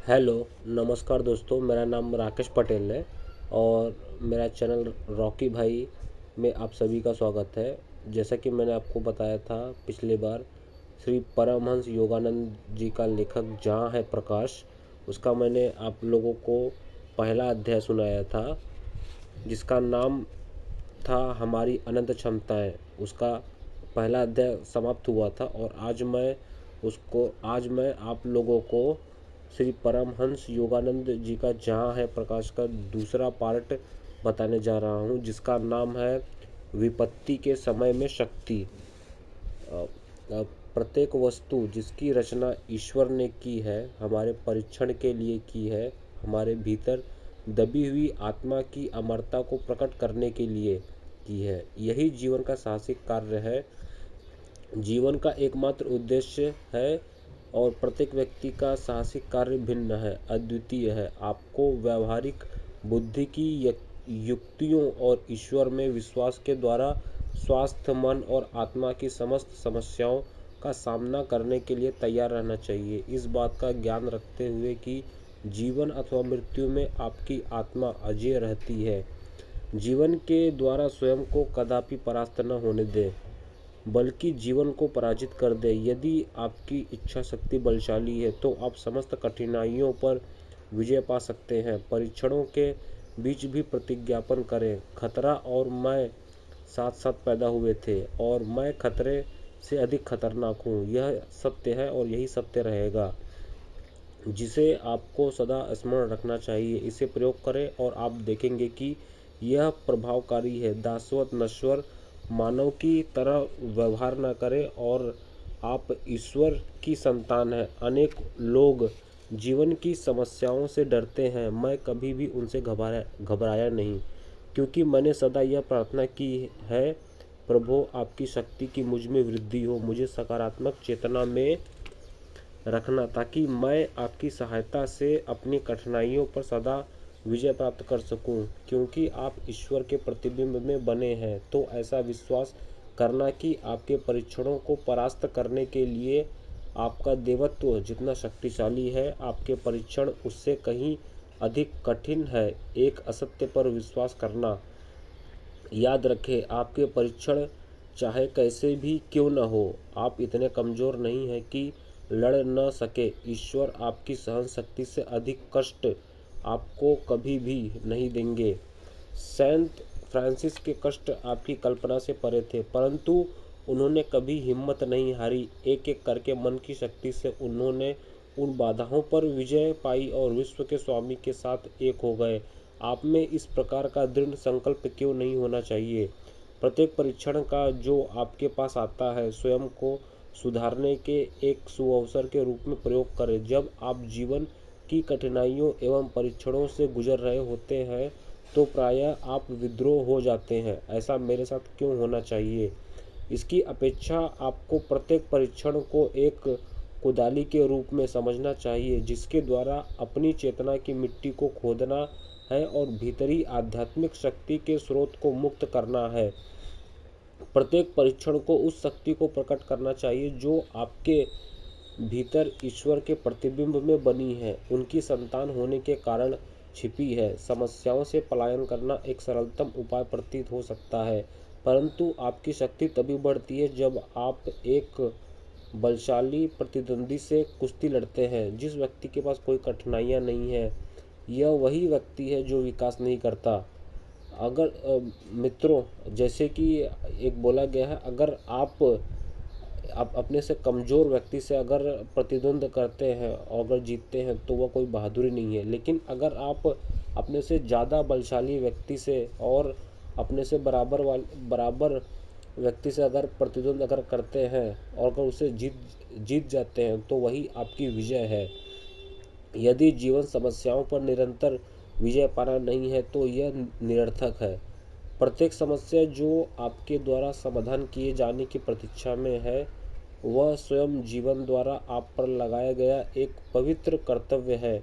Hello, नमस्कार दोस्तों। मेरा नाम राकेश पटेल है और मेरा चैनल रॉकी भाई में आप सभी का स्वागत है। जैसा कि मैंने आपको बताया था पिछली बार, श्री परमहंस योगानंद जी का लेखक जहाँ है प्रकाश, उसका मैंने आप लोगों को पहला अध्याय सुनाया था, जिसका नाम था हमारी अनंत क्षमताएं। उसका पहला अध्याय समाप्त हुआ था और आज मैं आप लोगों को श्री परमहंस योगानंद जी का जहाँ है प्रकाश का दूसरा पार्ट बताने जा रहा हूँ, जिसका नाम है विपत्ति के समय में शक्ति। प्रत्येक वस्तु जिसकी रचना ईश्वर ने की है, हमारे परीक्षण के लिए की है, हमारे भीतर दबी हुई आत्मा की अमरता को प्रकट करने के लिए की है। यही जीवन का साहसिक कार्य है, जीवन का एकमात्र उद्देश्य है और प्रत्येक व्यक्ति का साहसिक कार्य भिन्न है, अद्वितीय है। आपको व्यावहारिक बुद्धि की युक्तियों और ईश्वर में विश्वास के द्वारा स्वास्थ्य, मन और आत्मा की समस्त समस्याओं का सामना करने के लिए तैयार रहना चाहिए। इस बात का ज्ञान रखते हुए कि जीवन अथवा मृत्यु में आपकी आत्मा अजेय रहती है, जीवन के द्वारा स्वयं को कदापि परास्त न होने दें, बल्कि जीवन को पराजित कर दे। यदि आपकी इच्छा शक्ति बलशाली है तो आप समस्त कठिनाइयों पर विजय पा सकते हैं। परीक्षणों के बीच भी प्रतिज्ञापन करें, खतरा और मैं साथ साथ पैदा हुए थे और मैं खतरे से अधिक खतरनाक हूँ। यह सत्य है और यही सत्य रहेगा, जिसे आपको सदा स्मरण रखना चाहिए। इसे प्रयोग करें और आप देखेंगे कि यह प्रभावकारी है। दासवत नश्वर मानव की तरह व्यवहार न करें और आप ईश्वर की संतान हैं। अनेक लोग जीवन की समस्याओं से डरते हैं, मैं कभी भी उनसे घबराया नहीं, क्योंकि मैंने सदा यह प्रार्थना की है, प्रभु आपकी शक्ति की मुझ में वृद्धि हो, मुझे सकारात्मक चेतना में रखना, ताकि मैं आपकी सहायता से अपनी कठिनाइयों पर सदा विजय प्राप्त कर सकूं। क्योंकि आप ईश्वर के प्रतिबिंब में बने हैं, तो ऐसा विश्वास करना कि आपके परीक्षणों को परास्त करने के लिए आपका देवत्व जितना शक्तिशाली है, आपके परीक्षण उससे कहीं अधिक कठिन है। एक असत्य पर विश्वास करना। याद रखें, आपके परीक्षण चाहे कैसे भी क्यों न हो, आप इतने कमज़ोर नहीं हैं कि लड़ न सके। ईश्वर आपकी सहन शक्ति से अधिक कष्ट आपको कभी भी नहीं देंगे। सेंट फ्रांसिस के कष्ट आपकी कल्पना से परे थे, परंतु उन्होंने कभी हिम्मत नहीं हारी। एक एक करके मन की शक्ति से उन्होंने उन बाधाओं पर विजय पाई और विश्व के स्वामी के साथ एक हो गए। आप में इस प्रकार का दृढ़ संकल्प क्यों नहीं होना चाहिए? प्रत्येक परीक्षण का जो आपके पास आता है, स्वयं को सुधारने के एक सुअवसर के रूप में प्रयोग करें। जब आप जीवन की कठिनाइयों एवं परीक्षणों से गुजर रहे होते हैं तो प्रायः आप विद्रोह हो जाते हैं। ऐसा मेरे साथ क्यों होना चाहिए? इसकी अपेक्षा आपको प्रत्येक परीक्षण को एक कुदाली के रूप में समझना चाहिए, जिसके द्वारा अपनी चेतना की मिट्टी को खोदना है और भीतरी आध्यात्मिक शक्ति के स्रोत को मुक्त करना है। प्रत्येक परीक्षण को उस शक्ति को प्रकट करना चाहिए जो आपके भीतर ईश्वर के प्रतिबिंब में बनी है, उनकी संतान होने के कारण छिपी है। समस्याओं से पलायन करना एक सरलतम उपाय प्रतीत हो सकता है, परंतु आपकी शक्ति तभी बढ़ती है जब आप एक बलशाली प्रतिद्वंदी से कुश्ती लड़ते हैं। जिस व्यक्ति के पास कोई कठिनाइयाँ नहीं है, यह वही व्यक्ति है जो विकास नहीं करता। अगर मित्रों, जैसे कि एक बोला गया है, अगर आप अपने से कमज़ोर व्यक्ति से अगर प्रतिद्वंद करते हैं और अगर जीतते हैं तो वह कोई बहादुरी नहीं है। लेकिन अगर आप अपने से ज़्यादा बलशाली व्यक्ति से और अपने से बराबर व्यक्ति से अगर प्रतिद्वंद अगर करते हैं और अगर उसे जीत जाते हैं तो वही आपकी विजय है। यदि जीवन समस्याओं पर निरंतर विजय पाना नहीं है तो यह निरर्थक है। प्रत्येक समस्या जो आपके द्वारा समाधान किए जाने की प्रतीक्षा में है, वह स्वयं जीवन द्वारा आप पर लगाया गया एक पवित्र कर्तव्य है।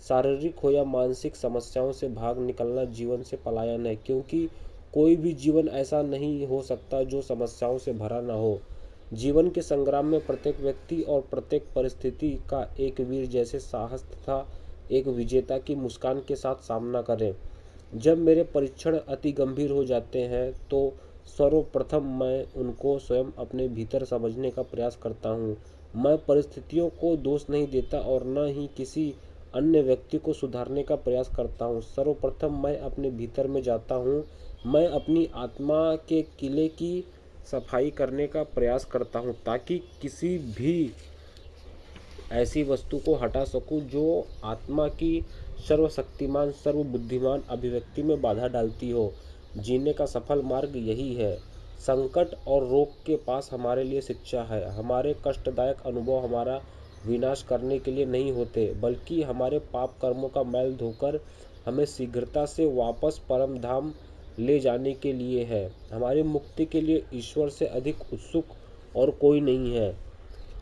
शारीरिक हो या मानसिक समस्याओं से भाग निकलना जीवन से पलायन है, क्योंकि कोई भी जीवन ऐसा नहीं हो सकता जो समस्याओं से भरा न हो। जीवन के संग्राम में प्रत्येक व्यक्ति और प्रत्येक परिस्थिति का एक वीर जैसे साहस तथा एक विजेता की मुस्कान के साथ सामना करें। जब मेरे परीक्षण अति गंभीर हो जाते हैं तो सर्वप्रथम मैं उनको स्वयं अपने भीतर समझने का प्रयास करता हूँ। मैं परिस्थितियों को दोष नहीं देता और न ही किसी अन्य व्यक्ति को सुधारने का प्रयास करता हूँ। सर्वप्रथम मैं अपने भीतर में जाता हूँ। मैं अपनी आत्मा के किले की सफाई करने का प्रयास करता हूँ ताकि किसी भी ऐसी वस्तु को हटा सकूं जो आत्मा की सर्वशक्तिमान सर्वबुद्धिमान अभिव्यक्ति में बाधा डालती हो। जीने का सफल मार्ग यही है। संकट और रोग के पास हमारे लिए शिक्षा है। हमारे कष्टदायक अनुभव हमारा विनाश करने के लिए नहीं होते, बल्कि हमारे पाप कर्मों का मैल धोकर हमें शीघ्रता से वापस परम धाम ले जाने के लिए है। हमारी मुक्ति के लिए ईश्वर से अधिक उत्सुक और कोई नहीं है।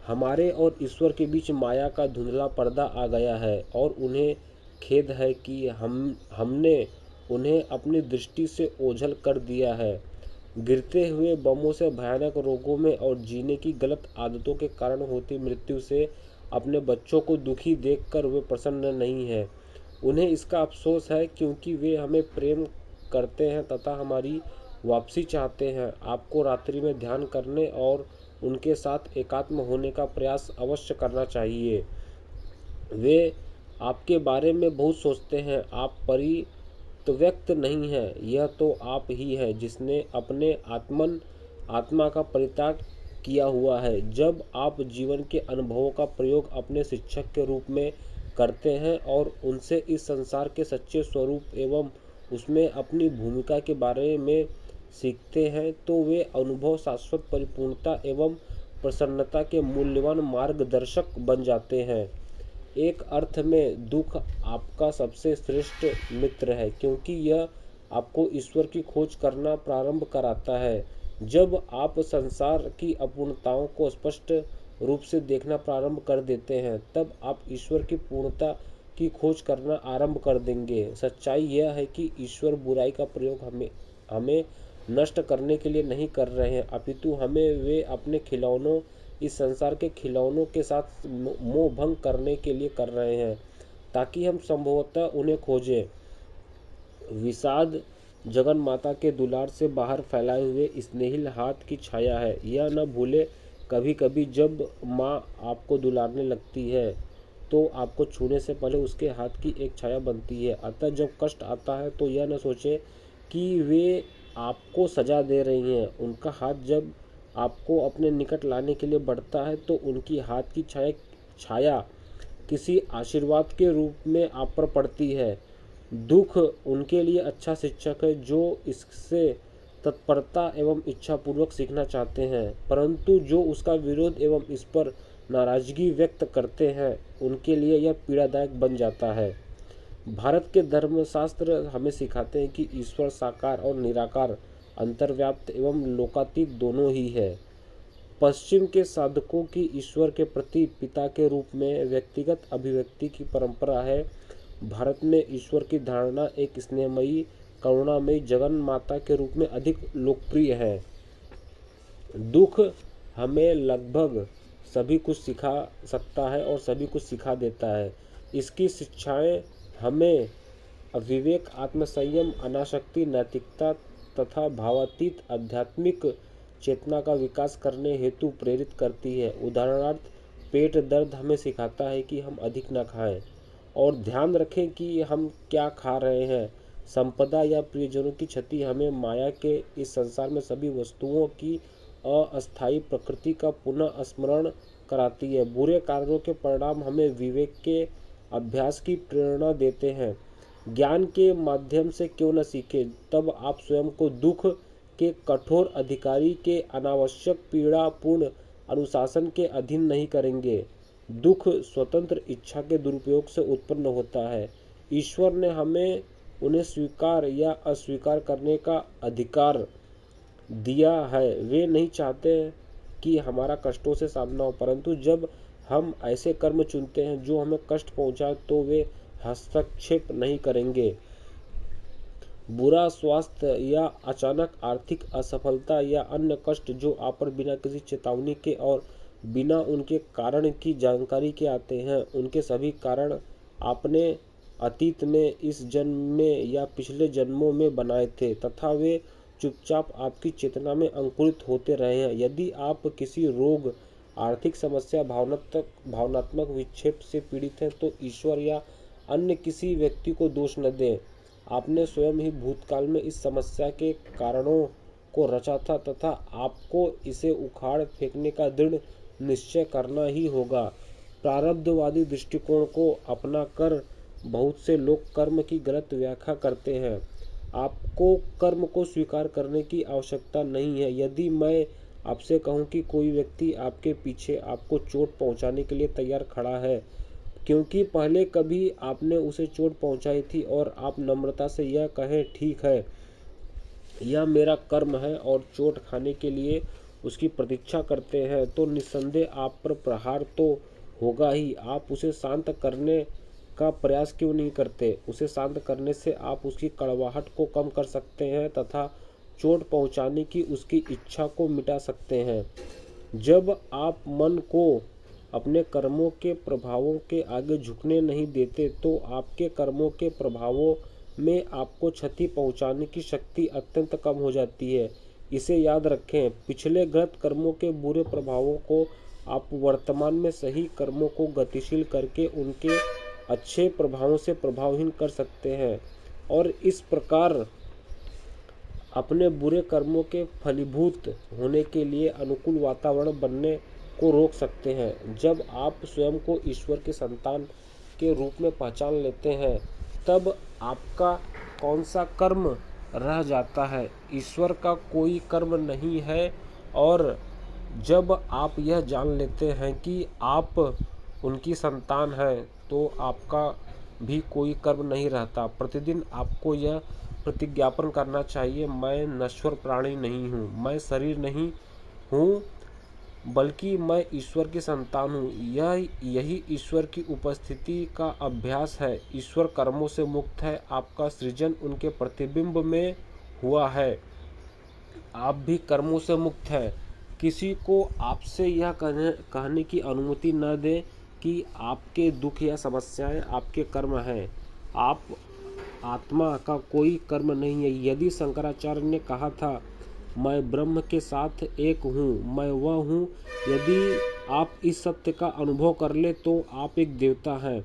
हमारे और ईश्वर के बीच माया का धुंधला पर्दा आ गया है और उन्हें खेद है कि हमने उन्हें अपनी दृष्टि से ओझल कर दिया है। गिरते हुए बमों से, भयानक रोगों में और जीने की गलत आदतों के कारण होती मृत्यु से अपने बच्चों को दुखी देखकर वे प्रसन्न नहीं हैं। उन्हें इसका अफसोस है क्योंकि वे हमें प्रेम करते हैं तथा हमारी वापसी चाहते हैं। आपको रात्रि में ध्यान करने और उनके साथ एकात्म होने का प्रयास अवश्य करना चाहिए। वे आपके बारे में बहुत सोचते हैं। आप परित्यक्त नहीं हैं, यह तो आप ही हैं जिसने अपने आत्मा का परित्याग किया हुआ है। जब आप जीवन के अनुभवों का प्रयोग अपने शिक्षक के रूप में करते हैं और उनसे इस संसार के सच्चे स्वरूप एवं उसमें अपनी भूमिका के बारे में सीखते हैं तो वे अनुभव शाश्वत परिपूर्णता एवं प्रसन्नता के मूल्यवान मार्गदर्शक बन जाते हैं। एक अर्थ में दुख आपका सबसे श्रेष्ठ मित्र है क्योंकि यह आपको ईश्वर की खोज करना प्रारंभ कराता है। जब आप संसार की अपूर्णताओं को स्पष्ट रूप से देखना प्रारंभ कर देते हैं तब आप ईश्वर की पूर्णता की खोज करना आरंभ कर देंगे। सच्चाई यह है कि ईश्वर बुराई का प्रयोग हमें नष्ट करने के लिए नहीं कर रहे हैं, अपितु हमें वे अपने खिलौनों इस संसार के खिलौनों के साथ मोह भंग करने के लिए कर रहे हैं ताकि हम संभवतः उन्हें खोजें। विषाद जगन माता के दुलार से बाहर फैलाए हुए स्नेहिल हाथ की छाया है। यह न भूले कभी कभी जब माँ आपको दुलारने लगती है तो आपको छूने से पहले उसके हाथ की एक छाया बनती है। अतः जब कष्ट आता है तो यह न सोचे कि वे आपको सजा दे रही हैं। उनका हाथ जब आपको अपने निकट लाने के लिए बढ़ता है तो उनकी हाथ की छाया किसी आशीर्वाद के रूप में आप पर पड़ती है। दुख उनके लिए अच्छा शिक्षक है जो इससे तत्परता एवं इच्छापूर्वक सीखना चाहते हैं, परंतु जो उसका विरोध एवं इस पर नाराजगी व्यक्त करते हैं उनके लिए यह पीड़ादायक बन जाता है। भारत के धर्मशास्त्र हमें सिखाते हैं कि ईश्वर साकार और निराकार, अंतर्व्याप्त एवं लोकातीत दोनों ही है। पश्चिम के साधकों की ईश्वर के प्रति पिता के रूप में व्यक्तिगत अभिव्यक्ति की परंपरा है। भारत में ईश्वर की धारणा एक स्नेहमयी करुणामयी जगन माता के रूप में अधिक लोकप्रिय है। दुख हमें लगभग सभी कुछ सिखा सकता है और सभी कुछ सिखा देता है। इसकी शिक्षाएं हमें विवेक, आत्मसंयम, अनासक्ति, नैतिकता तथा भावातीत आध्यात्मिक चेतना का विकास करने हेतु प्रेरित करती है। उदाहरणार्थ, पेट दर्द हमें सिखाता है कि हम अधिक न खाएं और ध्यान रखें कि हम क्या खा रहे हैं। संपदा या प्रियजनों की क्षति हमें माया के इस संसार में सभी वस्तुओं की अस्थायी प्रकृति का पुनः स्मरण कराती है। बुरे कार्यों के परिणाम हमें विवेक के अभ्यास की प्रेरणा देते हैं। ज्ञान के माध्यम से क्यों न सीखें, तब आप स्वयं को दुख के कठोर अधिकारी के अनावश्यक पीड़ापूर्ण अनुशासन के अधीन नहीं करेंगे। दुख स्वतंत्र इच्छा के दुरुपयोग से उत्पन्न होता है। ईश्वर ने हमें उन्हें स्वीकार या अस्वीकार करने का अधिकार दिया है। वे नहीं चाहते कि हमारा कष्टों से सामना हो, परंतु जब हम ऐसे कर्म चुनते हैं जो हमें कष्ट पहुंचाए तो वे हस्तक्षेप नहीं करेंगे। बुरा स्वास्थ्य या अचानक आर्थिक असफलता या अन्य कष्ट जो आप पर बिना किसी चेतावनी के और बिना उनके कारण की जानकारी के आते हैं, उनके सभी कारण आपने अतीत में, इस जन्म में या पिछले जन्मों में बनाए थे तथा वे चुपचाप आपकी चेतना में अंकुरित होते रहे हैं। यदि आप किसी रोग, आर्थिक समस्या, भावनात्मक विक्षेप से पीड़ित हैं तो ईश्वर या अन्य किसी व्यक्ति को दोष न दें। आपने स्वयं ही भूतकाल में इस समस्या के कारणों को रचा था तथा आपको इसे उखाड़ फेंकने का दृढ़ निश्चय करना ही होगा। प्रारब्धवादी दृष्टिकोण को अपनाकर बहुत से लोग कर्म की गलत व्याख्या करते हैं। आपको कर्म को स्वीकार करने की आवश्यकता नहीं है। यदि मैं आपसे कहूं कि कोई व्यक्ति आपके पीछे आपको चोट पहुंचाने के लिए तैयार खड़ा है क्योंकि पहले कभी आपने उसे चोट पहुंचाई थी और आप नम्रता से यह कहें, ठीक है, यह मेरा कर्म है, और चोट खाने के लिए उसकी प्रतीक्षा करते हैं, तो निस्संदेह आप पर प्रहार तो होगा ही। आप उसे शांत करने का प्रयास क्यों नहीं करते? उसे शांत करने से आप उसकी कड़वाहट को कम कर सकते हैं तथा चोट पहुंचाने की उसकी इच्छा को मिटा सकते हैं। जब आप मन को अपने कर्मों के प्रभावों के आगे झुकने नहीं देते तो आपके कर्मों के प्रभावों में आपको क्षति पहुंचाने की शक्ति अत्यंत कम हो जाती है। इसे याद रखें, पिछले गलत कर्मों के बुरे प्रभावों को आप वर्तमान में सही कर्मों को गतिशील करके उनके अच्छे प्रभावों से प्रभावहीन कर सकते हैं और इस प्रकार अपने बुरे कर्मों के फलीभूत होने के लिए अनुकूल वातावरण बनने को रोक सकते हैं। जब आप स्वयं को ईश्वर के संतान के रूप में पहचान लेते हैं तब आपका कौन सा कर्म रह जाता है? ईश्वर का कोई कर्म नहीं है। और जब आप यह जान लेते हैं कि आप उनकी संतान हैं तो आपका भी कोई कर्म नहीं रहता। प्रतिदिन आपको यह प्रतिज्ञापन करना चाहिए, मैं नश्वर प्राणी नहीं हूँ, मैं शरीर नहीं हूँ, बल्कि मैं ईश्वर की संतान हूँ। यही ईश्वर की उपस्थिति का अभ्यास है। ईश्वर कर्मों से मुक्त है। आपका सृजन उनके प्रतिबिंब में हुआ है। आप भी कर्मों से मुक्त हैं। किसी को आपसे यह कहने की अनुमति न दें कि आपके दुख या समस्याएं आपके कर्म हैं। आप आत्मा का कोई कर्म नहीं है। यदि शंकराचार्य ने कहा था, मैं ब्रह्म के साथ एक हूँ, मैं वह हूँ, यदि आप इस सत्य का अनुभव कर ले तो आप एक देवता हैं।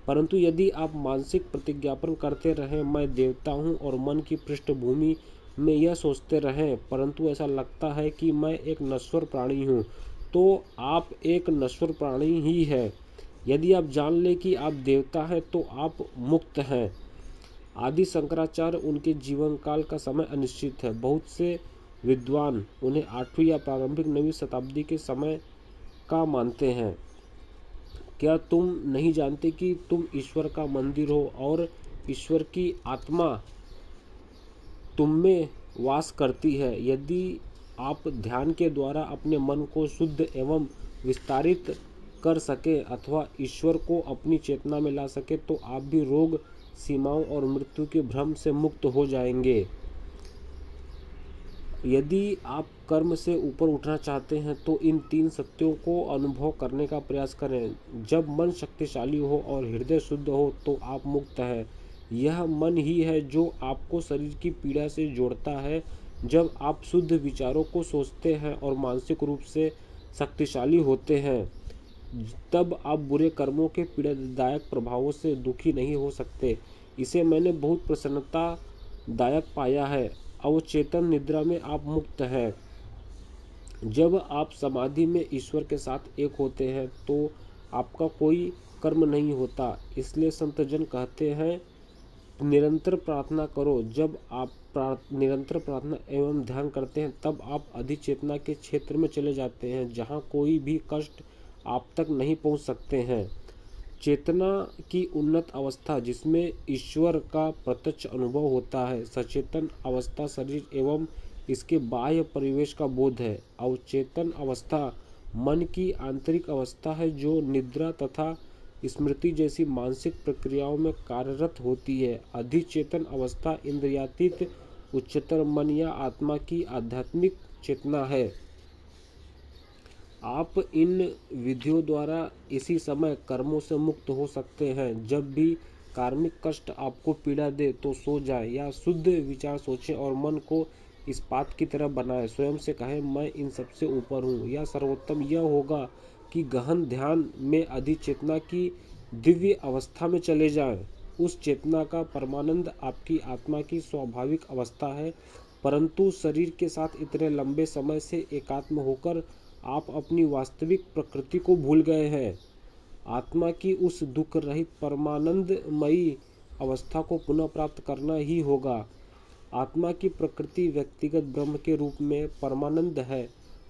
परंतु यदि आप मानसिक प्रतिज्ञापन करते रहें, मैं देवता हूँ, और मन की पृष्ठभूमि में यह सोचते रहें, परंतु ऐसा लगता है कि मैं एक नश्वर प्राणी हूँ, तो आप एक नश्वर प्राणी ही है। यदि आप जान ले कि आप देवता हैं तो आप मुक्त हैं। आदि शंकराचार्य, उनके जीवन काल का समय अनिश्चित है। बहुत से विद्वान उन्हें 8वीं या प्रारंभिक 9वीं शताब्दी के समय का मानते हैं। क्या तुम नहीं जानते कि तुम ईश्वर का मंदिर हो और ईश्वर की आत्मा तुम में वास करती है? यदि आप ध्यान के द्वारा अपने मन को शुद्ध एवं विस्तारित कर सके अथवा ईश्वर को अपनी चेतना में ला सके तो आप भी रोग, सीमाओं और मृत्यु के भ्रम से मुक्त हो जाएंगे। यदि आप कर्म से ऊपर उठना चाहते हैं तो इन 3 सत्यों को अनुभव करने का प्रयास करें। जब मन शक्तिशाली हो और हृदय शुद्ध हो तो आप मुक्त हैं। यह मन ही है जो आपको शरीर की पीड़ा से जोड़ता है। जब आप शुद्ध विचारों को सोचते हैं और मानसिक रूप से शक्तिशाली होते हैं तब आप बुरे कर्मों के पीड़ादायक प्रभावों से दुखी नहीं हो सकते। इसे मैंने बहुत प्रसन्नतादायक पाया है। अवचेतन निद्रा में आप मुक्त हैं। जब आप समाधि में ईश्वर के साथ एक होते हैं तो आपका कोई कर्म नहीं होता। इसलिए संतजन कहते हैं, निरंतर प्रार्थना करो। जब आप निरंतर प्रार्थना एवं ध्यान करते हैं तब आप अधिचेतना के क्षेत्र में चले जाते हैं जहाँ कोई भी कष्ट आप तक नहीं पहुँच सकते हैं। चेतना की उन्नत अवस्था जिसमें ईश्वर का प्रत्यक्ष अनुभव होता है। सचेतन अवस्था शरीर एवं इसके बाह्य परिवेश का बोध है। अवचेतन अवस्था मन की आंतरिक अवस्था है जो निद्रा तथा स्मृति जैसी मानसिक प्रक्रियाओं में कार्यरत होती है। अधिचेतन अवस्था इंद्रियातीत उच्चतर मन या आत्मा की आध्यात्मिक चेतना है। आप इन विधियों द्वारा इसी समय कर्मों से मुक्त हो सकते हैं। जब भी कार्मिक कष्ट आपको पीड़ा दे तो सो जाएं या शुद्ध विचार सोचें और मन को इस्पात की तरह बनाएं। स्वयं से कहें, मैं इन सबसे ऊपर हूँ। या सर्वोत्तम यह होगा कि गहन ध्यान में अधिचेतना की दिव्य अवस्था में चले जाएं। उस चेतना का परमानंद आपकी आत्मा की स्वाभाविक अवस्था है, परंतु शरीर के साथ इतने लंबे समय से एकात्म होकर आप अपनी वास्तविक प्रकृति को भूल गए हैं। आत्मा की उस दुख रहित परमानंदमयी अवस्था को पुनः प्राप्त करना ही होगा। आत्मा की प्रकृति व्यक्तिगत ब्रह्म के रूप में परमानंद है।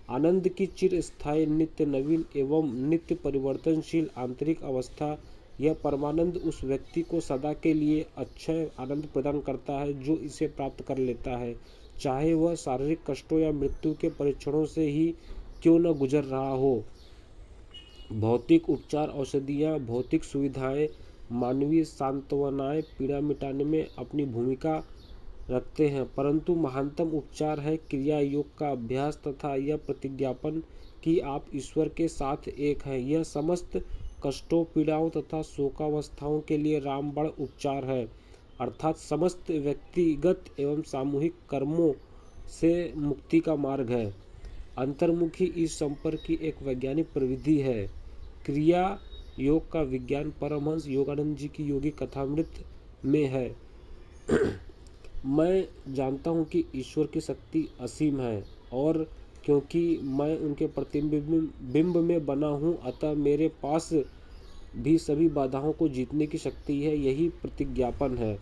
आनंद की चिर स्थायी, नित्य नवीन एवं नित्य परिवर्तनशील आंतरिक अवस्था, यह परमानंद उस व्यक्ति को सदा के लिए अक्षय आनंद प्रदान करता है जो इसे प्राप्त कर लेता है, चाहे वह शारीरिक कष्टों या मृत्यु के परीक्षणों से ही क्यों न गुजर रहा हो। भौतिक उपचार, औषधियाँ, भौतिक सुविधाएं, मानवीय सांत्वनाएं पीड़ा मिटाने में अपनी भूमिका रखते हैं, परंतु महानतम उपचार है क्रिया योग का अभ्यास तथा यह प्रतिज्ञापन कि आप ईश्वर के साथ एक हैं। यह समस्त कष्टों, पीड़ाओं तथा शोकावस्थाओं के लिए रामबाण उपचार है, अर्थात समस्त व्यक्तिगत एवं सामूहिक कर्मों से मुक्ति का मार्ग है। अंतर्मुखी इस संपर्क की एक वैज्ञानिक प्रविधि है। क्रिया योग का विज्ञान परमहंस योगानंद जी की योगी कथामृत में है। मैं जानता हूँ कि ईश्वर की शक्ति असीम है और क्योंकि मैं उनके प्रतिबिंब में बना हूँ, अतः मेरे पास भी सभी बाधाओं को जीतने की शक्ति है। यही प्रतिज्ञापन है।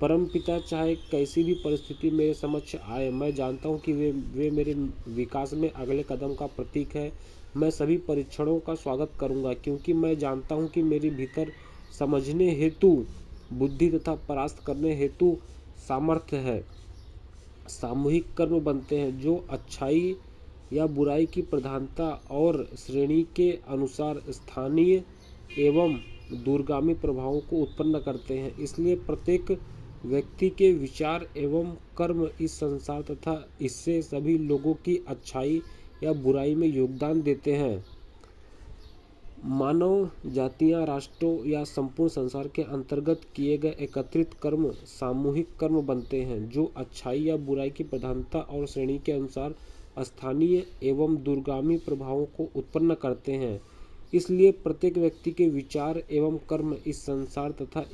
परमपिता चाहे कैसी भी परिस्थिति मेरे समक्ष आए, मैं जानता हूँ कि वे मेरे विकास में अगले कदम का प्रतीक है। मैं सभी परीक्षणों का स्वागत करूँगा, क्योंकि मैं जानता हूँ कि मेरे भीतर समझने हेतु बुद्धि तथा परास्त करने हेतु सामर्थ्य है। सामूहिक कर्म बनते हैं जो अच्छाई या बुराई की प्रधानता और श्रेणी के अनुसार स्थानीय एवं दूरगामी प्रभावों को उत्पन्न करते हैं। इसलिए प्रत्येक व्यक्ति के विचार एवं कर्म इस संसार तथा इससे सभी लोगों की अच्छाई या बुराई में योगदान देते हैं। मानव जातियां, राष्ट्रों या संपूर्ण संसार के अंतर्गत किए गए एकत्रित कर्म सामूहिक कर्म बनते हैं जो अच्छाई या बुराई की प्रधानता और श्रेणी के अनुसार स्थानीय एवं दूरगामी प्रभावों को उत्पन्न करते हैं। इसलिए प्रत्येक व्यक्ति के विचार एवं कर्म इस संसार तथा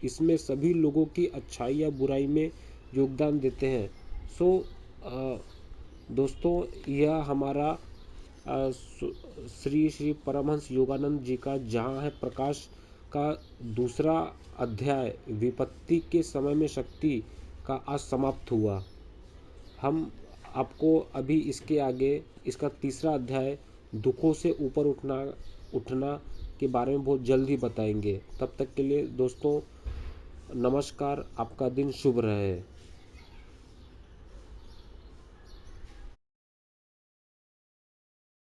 इसमें सभी लोगों की अच्छाई या बुराई में योगदान देते हैं। दोस्तों, यह हमारा श्री श्री परमहंस योगानंद जी का जहाँ है प्रकाश का दूसरा अध्याय विपत्ति के समय में शक्ति का आज समाप्त हुआ। हम आपको अभी इसके आगे इसका तीसरा अध्याय दुखों से ऊपर उठना के बारे में बहुत जल्द ही बताएंगे। तब तक के लिए दोस्तों नमस्कार, आपका दिन शुभ रहे।